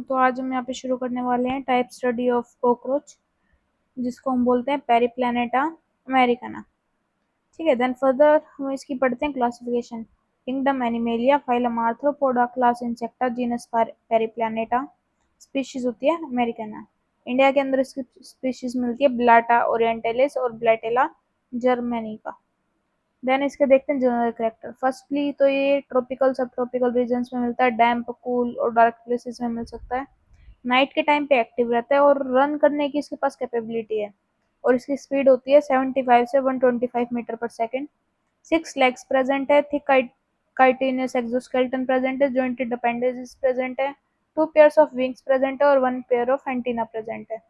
तो आज हम यहाँ पे शुरू करने वाले हैं टाइप स्टडी ऑफ कॉकरोच, जिसको हम बोलते हैं पेरिप्लैनेटा अमेरिकाना। ठीक है, देन फर्दर हम इसकी पढ़ते हैं classification. Kingdom Animalia, phylum Arthropoda, class Insecta, genus Periplaneta, species होती है अमेरिकाना। इंडिया के अंदर इसकी स्पीशीज मिलती है ब्लाटा ओरिएंटलिस और ब्लैटेला जर्मेनिका। देन इसके देखते हैं जनरल कैरेक्टर। फर्स्टली तो ये ट्रॉपिकल सब ट्रॉपिकल रीजन्स में मिलता है, डैम्प कूल और डार्क प्लेसेस में मिल सकता है। नाइट के टाइम पे एक्टिव रहता है और रन करने की इसके पास कैपेबिलिटी है, और इसकी स्पीड होती है 75 से 125 मीटर पर सेकेंड। 6 लेग्स प्रेजेंट है, थिक काइटिनस एक्सोस्केलेटन प्रेजेंट है, जॉइंटेड अपेंडेजेस प्रेजेंट है, 2 पेयर्स ऑफ विंग्स प्रेजेंट है और 1 पेयर ऑफ एंटीना प्रेजेंट है।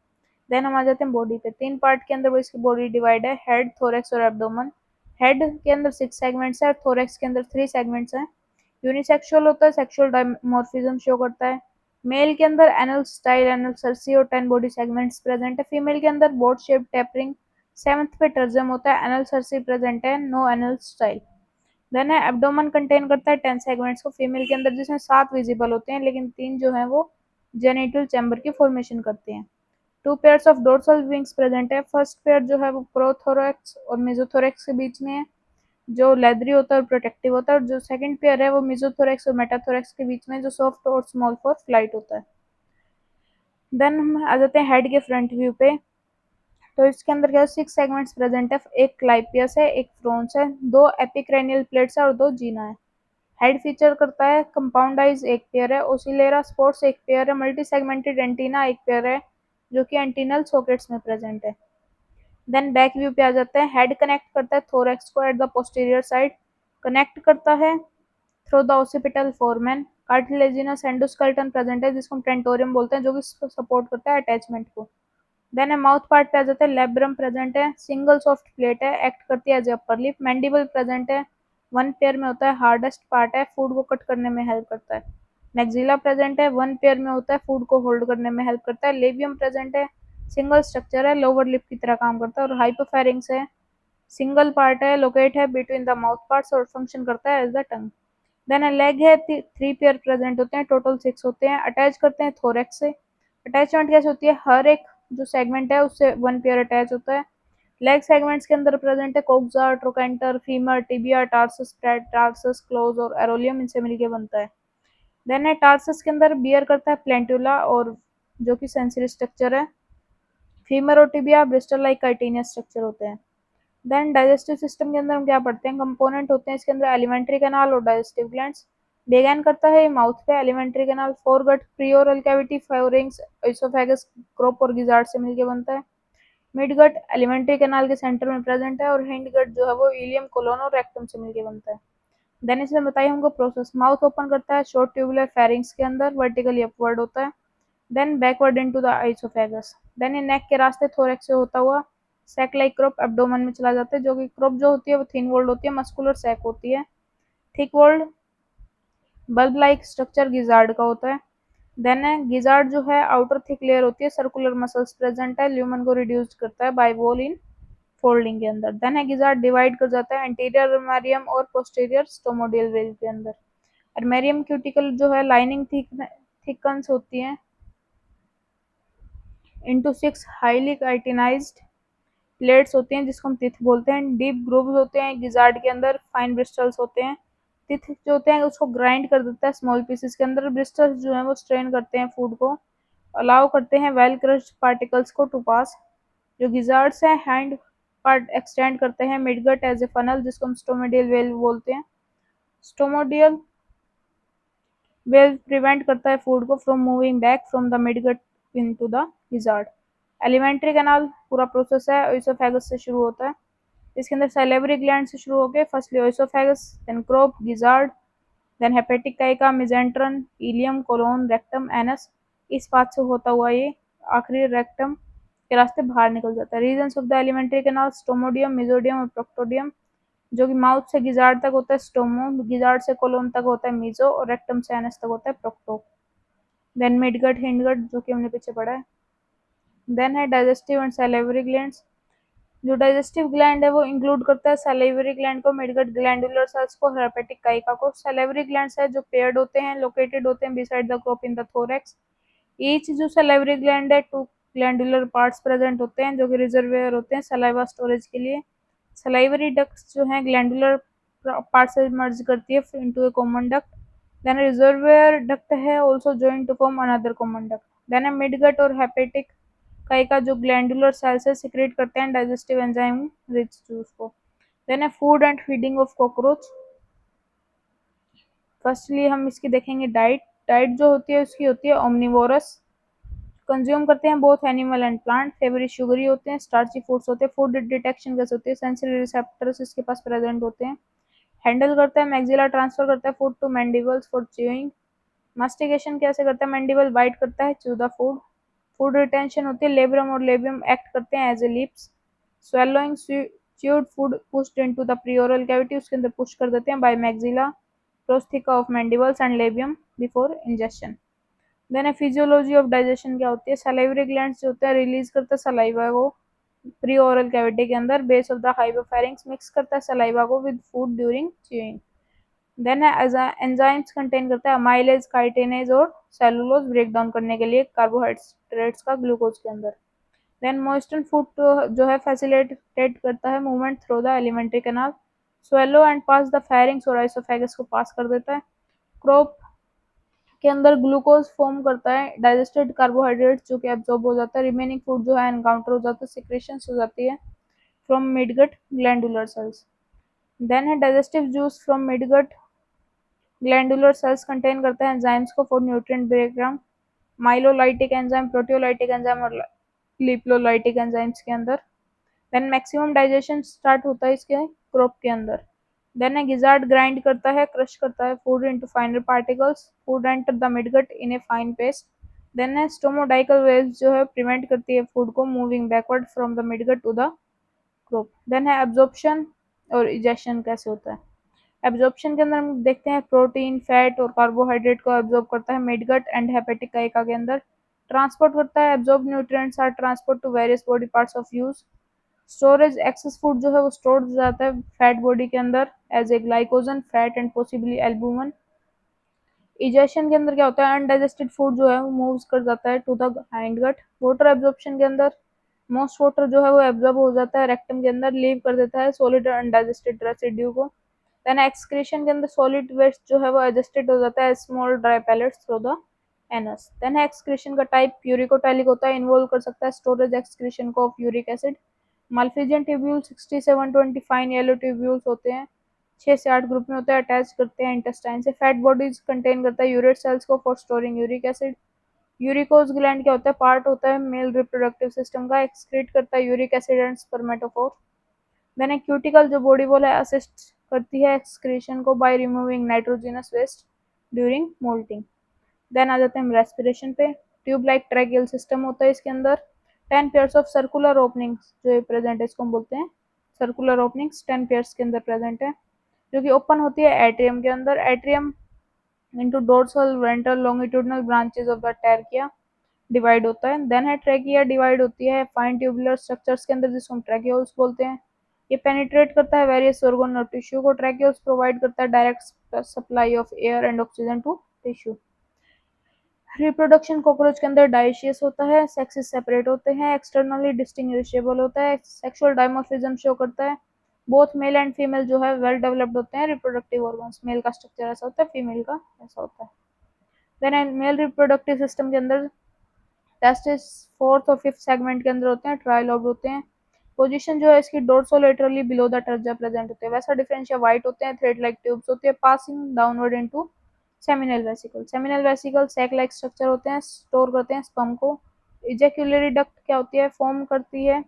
देन हम आ जाते हैं बॉडी पे। 3 पार्ट के अंदर वो इसकी बॉडी डिवाइड है, हेड, थोरेक्स और एब्डोमेन। हेड के अंदर 6 सेगमेंट्स है और थोरेक्स के अंदर 3 सेगमेंट्स हैं। यूनिसेक्सुअल होता है, सेक्सुअल डायमॉर्फिज्म शो करता है। मेल के अंदर एनल स्टाइल, एनल सर्सी और 10 बॉडी सेगमेंट्स प्रेजेंट है। फीमेल के अंदर बोट शेप टेपरिंग, 7th पे टर्जम होता है, एनल सर्सी प्रेजेंट है, नो एनल स्टाइल। देन है एब्डोमेन कंटेन करता है 10 सेगमेंट्स को फीमेल के अंदर, जिसमें 7 विजिबल होते हैं, लेकिन 3 जो है वो जेनिटल चैम्बर की फॉर्मेशन करते हैं। 2 pairs of dorsal wings present है। फर्स्ट पेयर जो है वो प्रोथोरेक्स और मेसोथोरेक्स के बीच में है, जो लेदरी होता है और प्रोटेक्टिव होता है, और जो सेकंड पेयर है वो मेसोथोरेक्स और मेटाथोरेक्स के बीच में, जो सॉफ्ट और स्मॉल फॉर फ्लाइट होता है। देन हम आ जाते हैं हेड के फ्रंट व्यू पे। तो इसके अंदर क्या है, 6 सेगमेंट्स प्रेजेंट है, एक क्लाइपियस है, एक फ्रोन्स है, 2 एपिक्रेनियल प्लेट्स है और 2 जीना है। हेड फीचर करता है कंपाउंड आइज 1 पेयर है, ओसिलेरा स्पोर्ट्स 1 पेयर है, मल्टी सेगमेंटेड एंटीना 1 पेयर है, जो कि एंटीनल सॉकेट्स में प्रेजेंट है। देन बैक व्यू पे आ जाते हैं। हेड कनेक्ट करता है थोरैक्स को at the posterior side, connect करता है through the occipital foramen. Cartilaginous endoskeleton present है, जिसको हम टेंटोरियम बोलते हैं, जो कि सपोर्ट करता है अटैचमेंट को। देन है माउथ पार्ट पे आ जाते हैं। लेब्रम प्रेजेंट है, सिंगल सॉफ्ट प्लेट है, एक्ट करती है as upper lip. Mandible present है, 1 पेयर में होता है, हार्डेस्ट पार्ट है, फूड को कट करने में हेल्प करता है। मैक्सिला प्रेजेंट है, 1 पेयर में होता है, फूड को होल्ड करने में हेल्प करता है। लेबियम प्रेजेंट है, सिंगल स्ट्रक्चर है, लोअर लिप की तरह काम करता है। और हाइपोफेरिंग्स है, सिंगल पार्ट है, लोकेट है बिटवीन द माउथ पार्ट्स और फंक्शन करता है as the tongue. Then leg है, 3 पेयर प्रेजेंट होते हैं, टोटल 6 होते हैं, अटैच करते हैं थोरेक्स से। अटैचमेंट कैसे होती है, हर एक जो सेगमेंट है उससे 1 पेयर अटैच होता है। लेग सेगमेंट्स के अंदर प्रेजेंट है coxa, trochanter, femur, tibia, tarsus, tarsus, claws और एरोलियम, इनसे मिलके बनता है। देन है टार्सस के अंदर बियर करता है प्लेंटुला, और जो कि सेंसरी स्ट्रक्चर है। फीमर और tibia Bristol like chitinous structure होते हैं। देन डाइजेस्टिव सिस्टम के अंदर हम क्या पढ़ते हैं, कंपोनेंट होते हैं इसके अंदर एलिमेंट्री कैनाल और डाइजेस्टिव ग्लैंड्स। बेगैन करता है माउथ पे, alimentary canal, foregut, preoral cavity, pharynx, oesophagus, crop और गिजार्ड से मिलकर बनता है। मिडगट एलिमेंट्री कैनाल के सेंटर में प्रेजेंट है, और हिंडगट जो है वो इलियम, कोलोन और रेक्टम से मिलकर बनता है। देन इसमें बताइए हमको प्रोसेस। माउथ ओपन करता है शॉर्ट ट्यूबुलर फेरिंग्स के अंदर, वर्टिकली अपवर्ड होता है, then backward into the oesophagus. Then ये नेक के रास्ते थोरैक्स से होता हुआ सैक लाइक क्रोप एब्डोमेन में चला जाता है, जो कि क्रोप जो होती है वो थिन वॉल्ड होती है, मस्कुलर सैक होती है। Thick walled bulb like structure gizzard का होता है। देन है गिजार्ड जो है आउटर थिक लेयर होती है, सर्कुलर मसल्स प्रेजेंट है, ल्यूमन को रिड्यूस करता है बाय वॉल इन फोल्डिंग के अंदर। देन है गिजार्ड डिवाइड कर जाता है एंटीरियर अर्मेरियम और पोस्टीरियर स्टोमोडियल वेल के अंदर। अर्मेरियम क्यूटिकल जो है लाइनिंग थिकन्स होती है इनटू 6 हाईली काइटिनाइज्ड प्लेट्स होती हैं, जिसको हम तिथ बोलते हैं। डीप ग्रूव्स होते हैं गिजार्ड के अंदर, फाइन ब्रिस्टल्स होते हैं। तिथ जो होते हैं उसको ग्राइंड कर देता है स्मॉल पीसेस के अंदर, ब्रिस्टल्स जो है वो स्ट्रेन करते हैं फूड को, अलाउ करते हैं वेल क्रश्ड पार्टिकल्स को टू पास। जो गिजार्ड्स हैं हैंड पार्ट एक्सटेंड करते हैं मिडगट एज ए फनल, जिसको हम स्टोमोडियल वेल बोलते हैं। स्टोमोडियल वेल प्रिवेंट करता है फूड को from moving back from the midgut into the gizzard. Alimentary canal पूरा प्रोसेस है ओइसोफेगस से शुरू होता है। इसके अंदर सैलिवरी ग्लैंड से शुरू होकर firstly oesophagus, then crop, gizzard, then hepatic caeca, mesenteron, ileum, colon, rectum, anus, इस पाथ से होता हुआ ये आखिरी रेक्टम के रास्ते बाहर निकल जाता है। Regions of the alimentary canal stomodaeum, mesodaeum और प्रोक्टोडियम। जो कि माउथ से गिजार्ड तक होता है स्टोमो, गिजार्ड से कोलोन तक होता है मीजो, और रेक्टम से एनस तक होता है प्रोक्टो। देन मिडगट, हिंडगट, जो कि हमने पीछे पढ़ा है। देन है डाइजेस्टिव एंड सैलिवरी ग्लैंड्स। जो डाइजेस्टिव ग्लैंड है वो इंक्लूड करता है सैलिवरी ग्लैंड को, मिडगट ग्लैंडुलर सेल्स को, हेपेटिक काइका को। सैलिवरी ग्लैंड्स है जो पेयर्ड होते हैं, लोकेटेड होते हैं beside the crop in the thorax. Each जो सलाइवरी ग्लैंड है 2 ग्लैंडुलर पार्ट्स प्रेजेंट होते हैं जो कि रिजर्वेयर होते हैं सलाइवा स्टोरेज के लिए। सलाइवरी डक्ट्स जो हैं ग्लैंडुलर पार्ट से मर्ज करती है into a common duct. Then reservoir duct है also joint to form another common duct. Then midgut और हेपेटिक का जो ग्लैंडुलर सेल्स है सिक्रेट करते हैं डाइजेस्टिव एंजाइम रिच जूस को। Then food and feeding of cockroach. Firstly हम इसकी देखेंगे डाइट। डाइट जो होती है उसकी होती है ओमनिवोरस, कंज्यूम करते हैं both animal and plant. Favourite sugary होते हैं, स्टार्ची फूड्स होते हैं। फूड डिटेक्शन कैसे होती है, सेंसरी रिसेप्टर्स इसके पास प्रेजेंट होते हैं। हैंडल करता है मैक्सिला, ट्रांसफर करता है food to mandibles for chewing. Mastication कैसे करता है, मैंडिबल बाइट करता है chew the food. Food retention होती है, लेब्रम और लेबियम एक्ट करते हैं as a lips. Swallowing, chewed food pushed into the preoral cavity, उसके अंदर पुश कर देते हैं by maxilla prostheca of mandibles and labium before ingestion. Then physiology of digestion क्या होती है, सलाइवरी ग्लैंड्स जो होते हैं रिलीज करते हैं सलाइवा को प्री ओरल कैविटी के अंदर, base of the hypopharynx mix करता है सलाइवा को with food during chewing. Then enzymes contain करता है अमाइलेज, काइटिनेज और सेलुलोज ब्रेक डाउन करने के लिए कार्बोहाइड्रेट्स का ग्लूकोज के अंदर। देन मॉइस्चर फूड जो है फैसिलिटेट करता है movement through the alimentary canal, swallow and pass the pharynx और आइसोफेगस को पास कर देता है। क्रॉप के अंदर ग्लूकोज फॉर्म करता है, डाइजेस्टेड कार्बोहाइड्रेट जो कि एब्जॉर्ब हो जाता है, रिमेनिंग फूड जो है एनकाउंटर हो जाता है, सिक्रेशन हो जाती है from midgut glandular cells. Then है digestive juice from midgut glandular cells contain करता है एंजाइम्स को for nutrient breakdown, amylolytic enzyme, proteolytic enzyme और लिपोलाइटिक एंजाइम्स के अंदर। देन मैक्सिमम डाइजेशन स्टार्ट होता है इसके क्रॉप के अंदर। देन ए गिजार्ड ग्राइंड करता है, क्रश करता है food into finer particles, food enter the midgut in a fine paste. Then a stomodaeal waves जो है प्रिवेंट करती है फूड को moving backward from the midgut to the crop. Then है एब्जॉर्प्शन और इजेक्शन कैसे होता है। एब्जॉर्प्शन के अंदर हम देखते हैं प्रोटीन, फैट और कार्बोहाइड्रेट को एब्जॉर्ब करता है मिडगट एंड हेपेटिक काइका के अंदर। ट्रांसपोर्ट करता है, absorb nutrients are transport to various body parts of use. Storage, excess food जो है वो स्टोर हो जाता है फैट बॉडी के अंदर as a glycogen, fat and possibly albumin. Egestion के अंदर क्या होता है, अनडाइजेस्टेड फूड जो है वो मूव्स कर जाता है to the hind gut. Water absorption के अंदर मोस्ट वाटर जो है वो एब्जॉर्ब हो जाता है रेक्टम के अंदर, लीव कर देता है सॉलिड अनडाइजेस्टेड रेसिड्यू को। देन एक्सक्रीशन के अंदर सॉलिड वेस्ट जो है वो एडजस्टेड हो जाता है small dry pellets through the anus. Then excretion का टाइप यूरिकोटैलिक होता है, इन्वॉल्व कर सकता है स्टोरेज एक्सक्रीशन को of uric acid. Malpighian tubule 6720 fine yellow tubules होते हैं, 6 से 8 ग्रुप में होते हैं, अटैच करते हैं इंटेस्टाइन से। फैट बॉडीज कंटेन करता है यूरेट सेल्स को for storing uric acid. Uricose gland क्या होता है, पार्ट होता है मेल रिप्रोडक्टिव सिस्टम का, एक्सक्रीट करता है uric acid and spermatophore. Then एक क्यूटिकल जो बॉडी वॉल है असिस्ट करती है एक्सक्रीशन को by removing nitrogenous waste during moulting. Then आ जाते हैं हम रेस्पिरेशन पे। ट्यूब लाइक ट्रैकियल सिस्टम होता है इसके अंदर। 10 पेयर्स ऑफ सर्कुलर ओपनिंग्स जो प्रेजेंट है इसको हम बोलते हैं सर्कुलर ओपनिंग्स, 10 पेयर्स के अंदर प्रेजेंट है जो कि ओपन होती है एट्रियम के अंदर। Atrium into dorsal, ventral, longitudinal branches of the trachea divide होता है। देन है ट्रैकिया डिवाइड होती है फाइन ट्यूबुलर स्ट्रक्चर्स के अंदर जिसको हम ट्रैकियोल्स बोलते हैं। ये पेनिट्रेट करता है वेरियस ऑर्गन और टिश्यू को। ट्रैकियोल्स प्रोवाइड करता है direct supply of air and oxygen to tissue. Reproduction cockroach के अंदर डाइशियस होता है, सेक्सेस सेपरेट होते हैं, एक्सटर्नली डिस्टिंग्विशेबल होता है, सेक्सुअल डायमॉर्फिज्म शो करता है। बोथ मेल एंड फीमेल जो है वेल डेवलप्ड होते हैं रिप्रोडक्टिव ऑर्गन्स, मेल का स्ट्रक्चर ऐसा होता है, फीमेल का ऐसा होता है। देन मेल रिप्रोडक्टिव सिस्टम के अंदर टेस्टिस फोर्थ और फिफ्थ सेगमेंट के अंदर होते हैं, ट्राइलोब होते हैं। पोजीशन जो है इसकी डोर्सोलेटरली बिलो द टर्जा प्रेजेंट होते हैं, वैसा डिफरेंशिया वाइट होते हैं, थ्रेड लाइक ट्यूब्स होती है, passing downward into seminal vesicle. Seminal vesicle sac like structure होते हैं, स्टोर करते हैं स्पर्म को। इजैक्युलरी डक्ट क्या होती है, फॉर्म करती है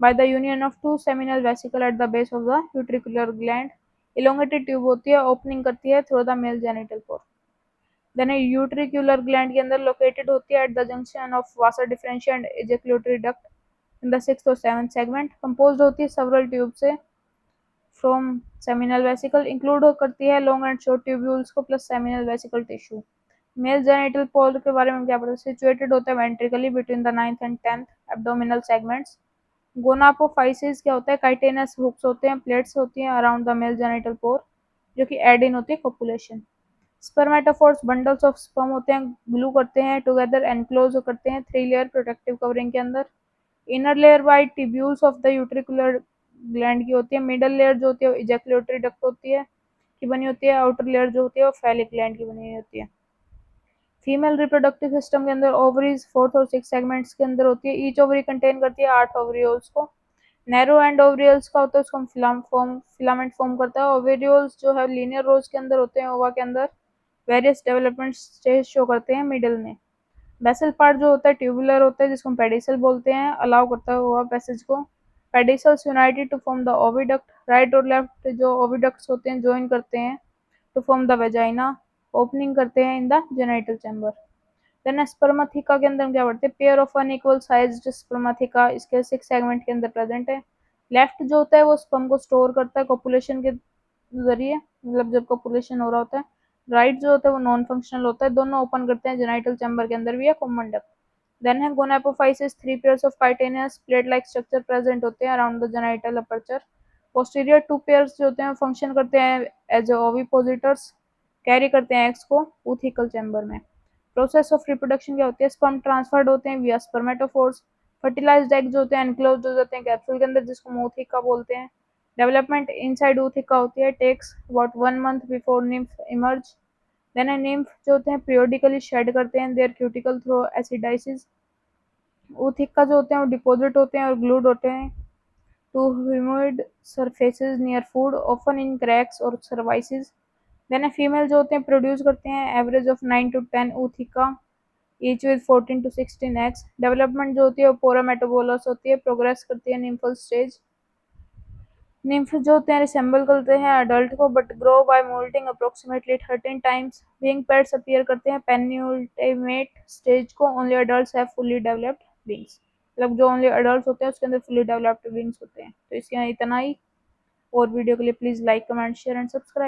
by the union of two seminal vesicle at the base of the utricular gland. Elongated tube होती है, ओपनिंग करती है through the male genital pore. Then utricular gland के अंदर लोकेटेड होती है at the junction of vasa deferentia and ejaculatory duct in the sixth और seventh segment. Composed होती है सेवरल ट्यूब से फ्रॉम सेमिनल वेसिकल, इंक्लूड करती है लॉन्ग एंड शॉर्ट ट्यूब्यूल्स को plus seminal vesicle tissue. Male genital pore के बारे में क्या पता, सिचुएटेड होता है ventrally between the 9th and 10th abdominal segments. Gonapophysis क्या होता है, काइटेनस हुक्स होते हैं, प्लेट्स होती हैं अराउंड द मेल जेनिटल पोर जो कि एड इन होती है copulation. Spermatophores bundles of sperm होते हैं, ग्लू करते हैं टुगेदर, एनक्लोज करते हैं 3 लेयर प्रोटेक्टिव कवरिंग के अंदर। Inner layer white tubules of the utricular gland की होती है। मिडल लेयर जो होती है वो इजैकुलेटरी डक्ट होती है की बनी होती है। आउटर लेयर जो होती है वो फैलिक ग्लैंड की बनी होती है। फीमेल रिप्रोडक्टिव सिस्टम के अंदर ओवरीज 4th और 6th सेगमेंट्स के अंदर होती है। ईच ओवरी कंटेन करती है 8 ओवरियोल्स को। नैरो एंड ओवरियल्स का होता है, उसको फिलामेंट फॉर्म करता है। ओवरियोल्स जो है लीनियर रोज के अंदर होते हैं, ओवा के अंदर वेरियस डेवलपमेंट स्टेज शो करते हैं मिडिल में। बेसल पार्ट जो होता है ट्यूबुलर होता है, जिसको हम पेडिसल बोलते हैं, अलाउ करता है ओवा पैसेज को। Pedicels united to form the oviduct, right और लेफ्ट जो ओविडक्ट्स होते हैं ज्वाइन करते हैं to form the vagina, opening करते हैं in the genital chamber. Then spermatheca के अंदर क्या पढ़ते हैं, pair of unequal sized spermatheca इसके 6 सेगमेंट के अंदर प्रेजेंट है। लेफ्ट जो होता है वो स्पर्म को स्टोर करता है कॉपुलेशन के जरिए, मतलब जब कॉपुलेशन हो रहा होता है। राइट जो होता है वो नॉन फंक्शनल होता है, दोनों ओपन करते हैं जेनाइटल चैम्बर के अंदर भी या कॉमन डक्ट। देन है गोनापोफाइसिस, 3 pairs of chitinous plate like structure present होते हैं around the genital aperture. Posterior 2 pairs जो होते हैं फंक्शन करते हैं एज ओविपोजिटर्स, कैरी करते हैं एग्स को ऊथिकल चैम्बर में। प्रोसेस ऑफ रिप्रोडक्शन क्या होती है, स्पर्म ट्रांसफर्ड होते हैं विया स्पर्मेटोफोर्स। फर्टिलाइज्ड एग जो होते हैं एनक्लोज हो जाते हैं कैप्सूल के अंदर, जिसको मूथिका बोलते हैं। डेवलपमेंट इनसाइड ऊथिका होती है, takes about 1 month before nymph emerge. Then nymph जो होते हैं पीरियोडिकली शेड करते हैं their cuticle through ecdysis. Ootheca जो होते हैं वो डिपॉजिट होते हैं और ग्लूड होते हैं to humid surfaces near food, often in cracks और सर्वाइसिस। देन फीमेल जो होते हैं प्रोड्यूस करते हैं average of 9 to 10 ऊथिका each with 14 to 16 eggs. Development जो होती है वो पोरा मेटाबोलस होती है, प्रोग्रेस करती है निम्फल स्टेज। निम्फ जो होते हैं रिसेंबल करते हैं अडल्ट को but grow by moulting approximately 13 times. Wing pads appear करते हैं पेन्यूल्टिमेट स्टेज को। Only adults have fully developed wings, मतलब जो ओनली अडल्ट होते हैं उसके अंदर फुली डेवलप्ड विंग्स होते हैं। तो इसके इतना ही। और वीडियो के लिए please like comment share and subscribe.